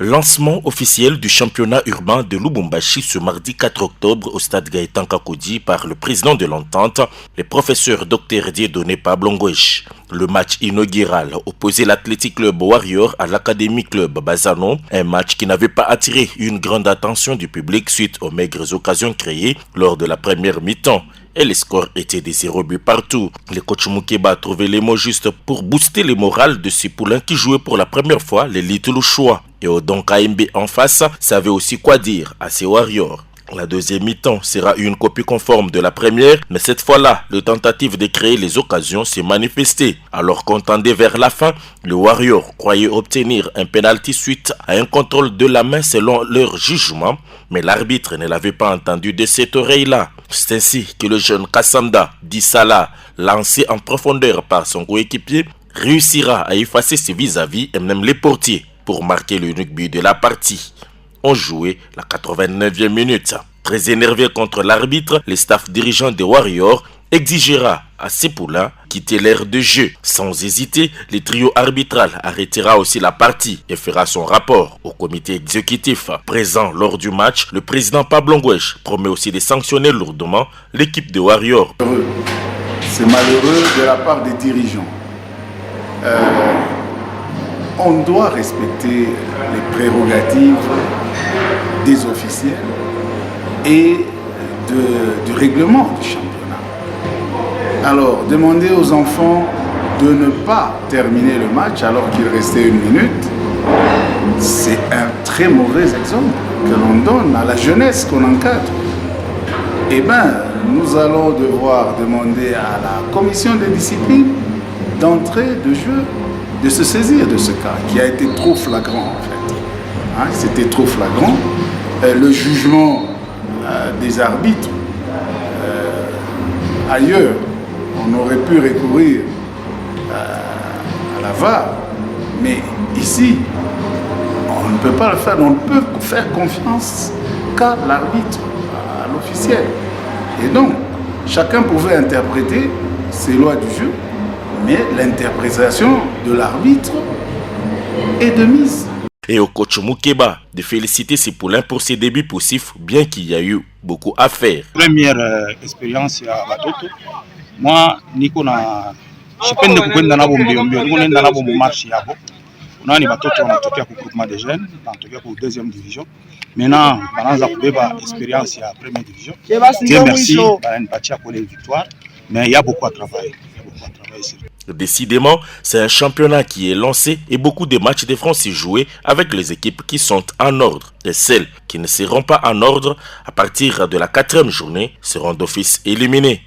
Lancement officiel du championnat urbain de Lubumbashi ce mardi 4 octobre au stade Gaëtan Kakodi par le président de l'entente, le professeur Dr Dieudonné Pablongwesh. Le match inaugural opposait l'Athletic Club Warrior à l'Académie Club Bazano, un match qui n'avait pas attiré une grande attention du public suite aux maigres occasions créées lors de la première mi-temps. Et les scores étaient des 0 buts partout. Le coach Moukeba a trouvé les mots justes pour booster le moral de ces poulains qui jouaient pour la première fois les Little Choix. Et Odon KMB en face savait aussi quoi dire à ces Warriors. La deuxième mi-temps sera une copie conforme de la première, mais cette fois-là, le tentative de créer les occasions s'est manifestée. Alors qu'on tendait vers la fin, le Warrior croyait obtenir un penalty suite à un contrôle de la main selon leur jugement, mais l'arbitre ne l'avait pas entendu de cette oreille-là. C'est ainsi que le jeune Kassanda Dissala, lancé en profondeur par son coéquipier, réussira à effacer ses vis-à-vis et même les portiers pour marquer l'unique but de la partie. On jouait la 89e minute. Très énervé contre l'arbitre, le staff dirigeant des Warriors exigera à ces poulains quitter l'aire de jeu. Sans hésiter, le trio arbitral arrêtera aussi la partie et fera son rapport au comité exécutif. Présent lors du match, le président Pablongwesh promet aussi de sanctionner lourdement l'équipe des Warriors. C'est malheureux de la part des dirigeants. On doit respecter les prérogatives des officiels et du règlement du championnat. Alors, demander aux enfants de ne pas terminer le match alors qu'il restait 1 minute, c'est un très mauvais exemple que l'on donne à la jeunesse qu'on encadre. Eh bien, nous allons devoir demander à la commission de discipline d'entrée de jeu, de se saisir de ce cas qui a été trop flagrant en fait. Hein, c'était trop flagrant. Le jugement des arbitres ailleurs, on aurait pu recourir à la VAR, mais ici, on ne peut pas le faire. On ne peut faire confiance qu'à l'arbitre, à l'officiel. Et donc, chacun pouvait interpréter ces lois du jeu, mais l'interprétation de l'arbitre est de mise. Et au coach Moukeba de féliciter ses poulains pour ses débuts poussifs, bien qu'il y a eu beaucoup à faire. Première expérience à Batoto. Moi, Nico na chipende kukwenda nabo mbio niko nenda nabo mu marche yabo. On a ni Batoto wanatokea ku groupement des jeunes, wanatokea ku deuxième division. Maintenant, banaanza kubeba expérience ya première division. Dieu merci, bananipatia pour les victoires, mais il y a beaucoup à travailler. Décidément, c'est un championnat qui est lancé et beaucoup de matchs de France y joués avec les équipes qui sont en ordre. Et celles qui ne seront pas en ordre à partir de la 4e journée seront d'office éliminées.